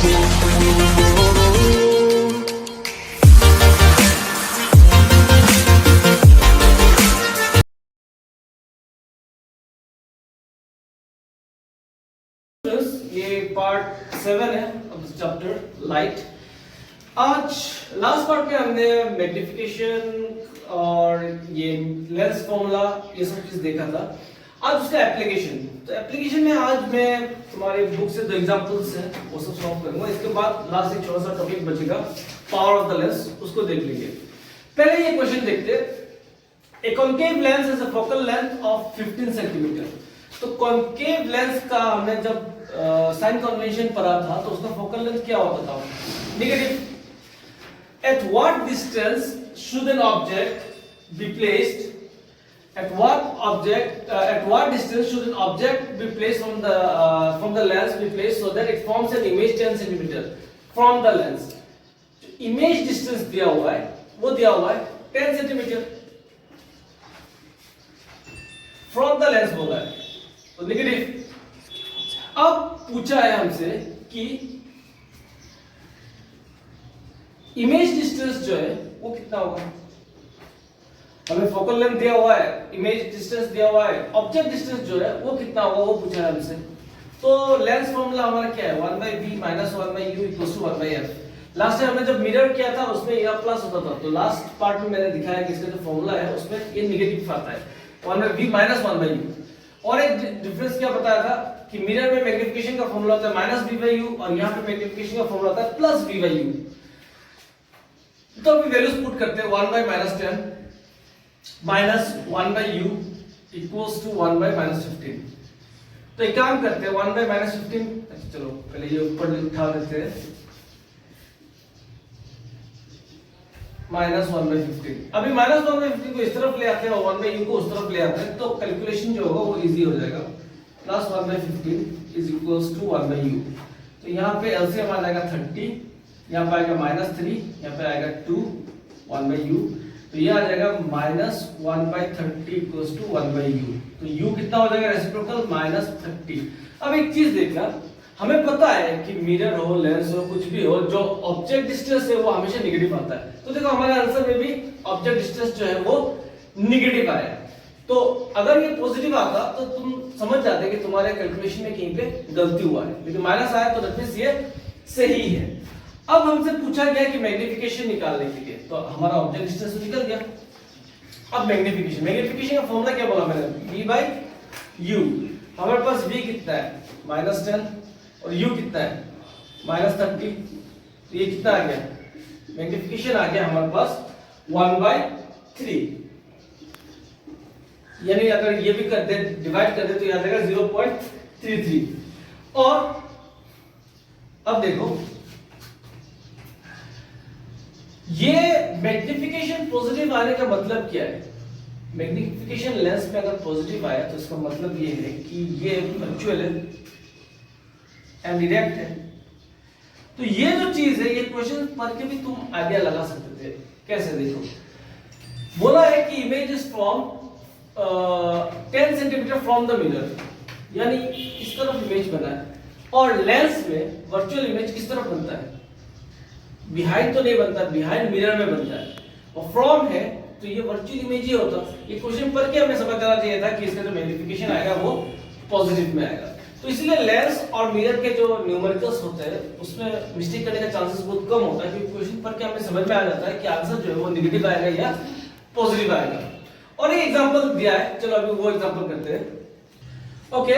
ये पार्ट 7 है of chapter light. आज लास्ट पार्ट में हमने मैग्निफिकेशन और ये लेंस फॉर्मूला ये सब चीज देखा था। आज उसका एप्लीकेशन, तो एप्लीकेशन में आज मैं तुम्हारे बुक से दो एग्जांपल्स हैं वो सब सॉल्व करूंगा। इसके बाद लास्ट एक छोटा सा टॉपिक बचेगा पावर ऑफ द लेंस, उसको देख लेंगे। पहले ये क्वेश्चन देखते हैं। ए concave lens has a focal length of 15 centimetre. तो कॉन्केव लेंस का हमने जब साइन कन्वेंशन पढ़ा था तो उसका फोकल लेंथ क्या होता था? Negative. At what distance should an object be placed? At what distance should an object be placed from the lens be placed so that it forms an image 10 centimeter from the lens? Image distance दिया हुआ है, वो दिया हुआ है 10 centimetre from the lens बोला है, तो नेगेटिव। अब पूछा है हमसे कि इमेज डिस्टेंस जो है वो कितना होगा। हमें फोकल लेंथ दिया हुआ है, इमेज डिस्टेंस दिया हुआ है, ऑब्जेक्ट डिस्टेंस जो है वो कितना होगा वो पूछा है हमसे। तो लेंस फॉर्मूला हमारा क्या है? 1/v - 1/u = 1/f। Last time हमने जब मिरर किया था उसमें यह प्लस होता था, तो लास्ट पार्ट में मैंने दिखाया कि इसका जो फॉर्मूला है उसमें ये नेगेटिव आता है 1/v - 1/u। और एक डिफरेंस क्या बताया था कि मिरर में मैग्निफिकेशन का फॉर्मूला होता है -v/u और यहाँ पे मैग्निफिकेशन का फॉर्मूला होता है +v/u। तो अभी वैल्यूज पुट करते हैं। 1/-10 -1/u = 1/-15। तो एक काम करते हैं 1/-15। अच्छा चलो पहले ये ऊपर उठा देते हैं -1/15। अभी -1/15 को इस तरफ ले आते हैं और 1/u को उस तरफ ले आते हैं, तो कैलकुलेशन जो होगा वो इजी हो जाएगा। +1/15 = 1/u। तो यहाँ पे एलसीएम आ जाएगा 30, यहाँ पे आएगा -3, यहाँ पे आएगा 2, 1/u। तो ये आ जाएगा -1/30 = 1/u। तो u कितना हो जाएगा? रेसिप्रोकल -30। अब एक चीज देखना, हमें पता है कि मिरर हो, लेंस हो, कुछ भी हो, जो ऑब्जेक्ट डिस्टेंस है वो हमेशा नेगेटिव आता है। तो देखो हमारे आंसर में भी ऑब्जेक्ट डिस्टेंस जो है वो नेगेटिव आया। तो अगर ये पॉजिटिव आता तो तुम समझ जाते कि तुम्हारे कैलकुलेशन में कहीं पे गलती हुआ है, लेकिन माइनस आया तो दैट मींस ये सही है। अब हमसे पूछा गया कि मैग्निफिकेशन निकालने के लिए, तो हमारा ऑब्जेक्ट डिस्टेंस निकल गया। अब मैग्निफिकेशन का फॉर्मूला क्या बोला मैंने? v/u। हमारे पास v कितना है? -10 और u कितना है? -30। तो ये कितना आ गया? मैग्निफिकेशन आ गया हमारे पास 1/3। यानी अगर ये भी कर दे, डिवाइड कर दे, तो ये आ जाएगा 0.33। और अब देखो ये मैग्निफिकेशन पॉजिटिव आने का मतलब क्या है? मैग्निफिकेशन लेंस पे अगर पॉजिटिव आया तो इसका मतलब ये है कि ये वर्चुअल है एंड डायरेक्ट है। तो ये जो चीज है, ये क्वेश्चन पढ़ के भी तुम आइडिया लगा सकते थे। कैसे? देखो बोला है कि image is from 10 centimetre from the mirror, यानी इस तरफ इमेज बना है। और लेंस में वर्चुअल इमेज किस तरफ बनता है? बिहाइंड तो नहीं बनता, बिहाइंड मिरर में बनता है। और फ्रॉम है तो ये वर्चुअल इमेज ही होता। ये क्वेश्चन पढ़ के हमें समझ जाना चाहिए था कि इसका जो मैग्निफिकेशन आएगा वो पॉजिटिव में आएगा। तो इसलिए लेंस और मिरर के जो न्यूमेरिकल्स होते हैं उसमें मिस्टेक करने का चांसेस बहुत कम होता है, क्योंकि क्वेश्चन पढ़ के हमें समझ में आ जाता है कि आंसर जो है वो नेगेटिव आएगा या पॉजिटिव आएगा। और एक एग्जांपल दिया है, चलो अभी वो एग्जांपल करते हैं। ओके,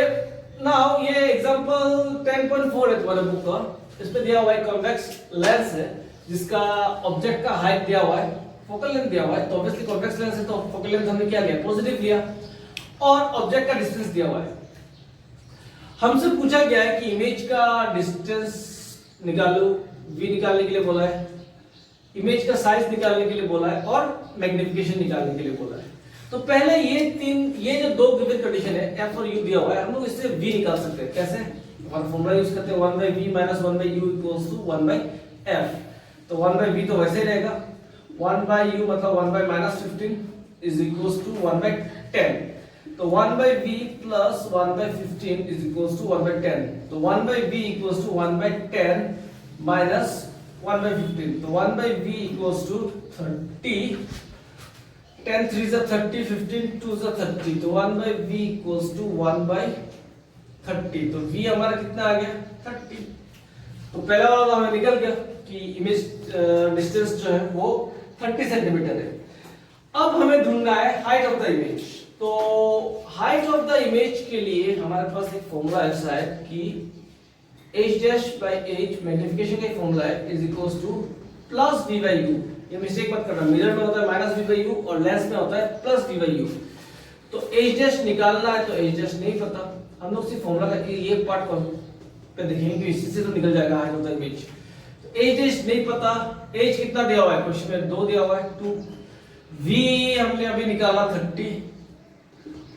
नाउ ये एग्जांपल 10.4 है तुम्हारे बुक का। इस पे दिया हुआ है कॉन्वेक्स लेंस है जिसका ऑब्जेक्ट का हाइट दिया हुआ है, फोकल लेंथ दिया हुआ है। तो ऑब्वियसली कॉन्वेक्स लेंस है तो फोकल लेंथ हमने क्या लिया? पॉजिटिव लिया। और ऑब्जेक्ट का डिस्टेंस दिया हुआ है। हमसे पूछा गया है कि इमेज का डिस्टेंस निकालो, v निकालने के लिए बोला है, इमेज का साइज निकालने के लिए बोला है और मैग्निफिकेशन निकालने के लिए बोला है। तो पहले ये जो दो गिवन कंडीशन है f और u दिया हुआ है, हम लोग इससे v निकाल सकते हैं। कैसे? हमारा फॉर्मूला यूज करते हैं 1/v - 1/u = 1/f। तो 1/v तो वैसे ही रहेगा, 1/u मतलब 1/-15 = 1/10। तो 1/v + 1/15 = 1/10। तो 1/v = 1/10 माइनस 1/15, तो 1/v equals to 30, 10 3 is 30, 15 2 is 30, तो 1/v इक्वल्स टू 1/30, तो v हमारा कितना आ गया 30। तो पहला वाला तो हमें निकल गया कि इमेज डिस्टेंस जो है वो 30 सेंटीमीटर है। अब हमें ढूंढना है हाइट ऑफ द इमेज। तो हाइट ऑफ द इमेज के लिए हमारे पास एक फॉर्मूला है शायद कि h dash by h magnification का फॉर्मूला है is equals to plus v by u। ये मिस्टेक मत करना, मिरर में होता है माइनस v बाय u और लेंस में होता है प्लस v बाय u। तो h डैश निकालना है तो h डैश नहीं पता, हम लोग सिर्फ फॉर्मूला का ये पार्ट पे देखेंगे कि इसी से तो निकल जाएगा हाइट ऑफ द इमेज। तो h डैश नहीं पता, h कितना दिया हुआ है क्वेश्चन में 2 दिया हुआ है 2, v हमने अभी निकाला 30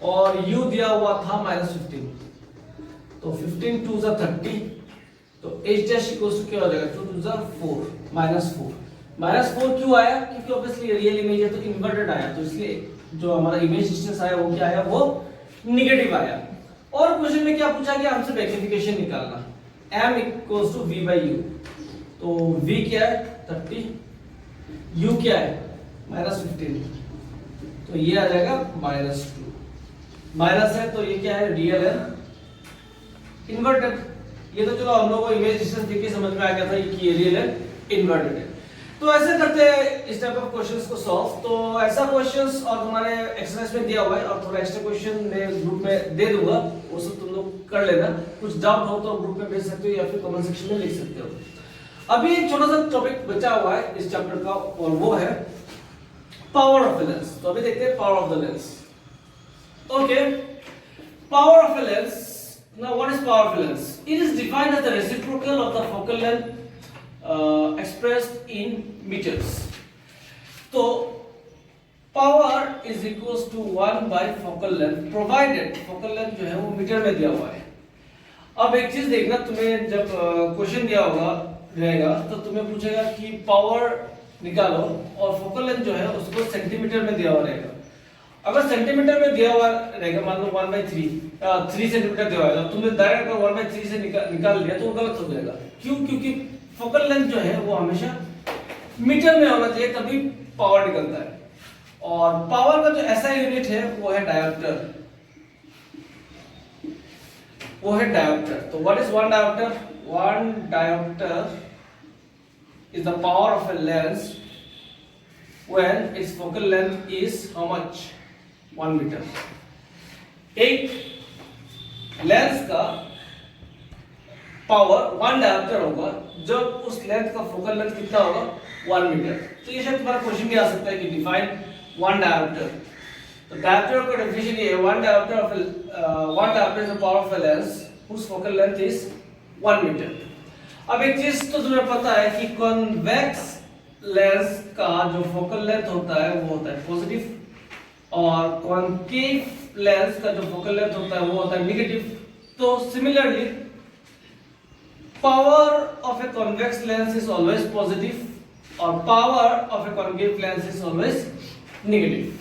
और u दिया हुआ था -15, तो 15 2 जा 30, तो h डैश इक्वल्स टू क्या हो जाएगा 2 2 जा 4 -4 क्यों आया? क्योंकि ऑब्वियसली रियल इमेज है तो इन्वर्टेड आया, तो इसलिए जो हमारा इमेज डिस्टेंस आया वो क्या आया, वो नेगेटिव आया। और क्वेश्चन में क्या पूछा गया हमसे, मैग्नीफिकेशन निकालना, m equals to v by u। तो v क्या है 30, u क्या है -15, तो ये आ जाएगा -2, माइनस है तो ये क्या है रियल है इन्वर्टेड। ये तो चलो हम लोगों को इमेज डिस्टेंस देख के समझ में आ गया था कि ये रियल है इन्वर्टेड है। तो ऐसे करते हैं इस टाइप ऑफ क्वेश्चंस को सॉल्व। तो ऐसा क्वेश्चंस और तुम्हारे एक्सरसाइज में दिया हुआ है और थोड़ा एक्स्ट्रा क्वेश्चन मैं ग्रुप में दे दूंगा, वो सब तुम लोग कर लेना। कुछ डाउट हो तो ग्रुप में भेज सकते हो या फिर कमेंट सेक्शन में लिख सकते हो। अभी एक छोटा सा टॉपिक बचा हुआ है इस चैप्टर का और वो है पावर ऑफ द लेंस। तो अभी देखते हैं power of the lens. Okay, power of a lens. Now what is power of a lens? It is defined as the reciprocal of the focal length expressed in meters. तो power is equals to 1 by focal length provided focal length जो है वो metre में दिया हुआ है। अब एक चीज देखना, तुम्हें जब क्वेश्चन दिया होगा रहेगा तो तुम्हें पूछेगा कि पावर निकालो और फोकल लेंथ जो है उसको सेंटीमीटर में दिया हुआ रहेगा। अगर सेंटीमीटर में दिया हुआ रहेगा, मान लो 3 सेंटीमीटर दिया हुआ है, तो तुमने डायरेक्ट अगर 1/3 से निकाल लिया तो वो गलत हो जाएगा। क्यों? क्योंकि फोकल लेंथ जो है वो हमेशा मीटर में होना चाहिए, तभी पावर निकलता है। और पावर का जो ऐसा यूनिट है वो है डायोप्टर, वो है डायोप्टर। तो what is 1 dioptre? 1 dioptre is the power of a lens when its focal length is how much? 1 meter. एक लेंस का पावर 1 डायोप्टर होगा जब उस लेंथ का फोकल लेंथ कितना होगा 1 मीटर। तो ये शायद तुम्हारा क्वेश्चन भी आ सकता है कि डिफाइन 1 डायोप्टर। तो डायोप्टर का डेफिनेशन ये है 1 dioptre of 1 dioptre is the power of a lens whose focal length is 1 metre. अब एक चीज तो तुम्हें पता है कि कॉन्वेक्स लेंस का जो फोकल लेंथ होता है वो होता है पॉजिटिव और कॉन्केव लेंस का जो फोकल लेंथ होता है वो होता है नेगेटिव। तो similarly power of a convex lens is always positive और power of a concave lens is always negative.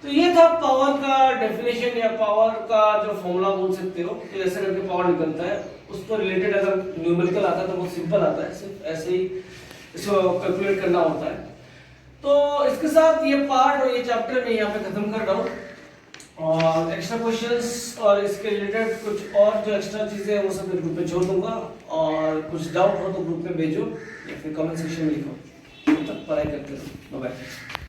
तो ये था पावर का डेफिनेशन या पावर का जो फॉर्मूला बोल सकते हो। तो ऐसे करके पावर निकलता है, उसको रिलेटेड अगर न्यूमेरिकल आता है तो बहुत सिंपल आता है, सिर्फ ऐसे ही इसको कैलकुलेट करना होता है। तो इसके साथ ये पार्ट और ये चैप्टर मैं यहाँ पे खत्म कर रहा हूँ और एक्स्ट्रा क्वेश्चंस और इसके रिलेटेड कुछ और जो एक्स्ट्रा चीजें हैं वो सब ग्रुप में छोड़ दूंगा और कुछ डाउट हो तो ग्रुप में भेजो या फिर कमेंट सेक्शन में लिखो। तब तक पढ़ाई करते रहो। Bye bye.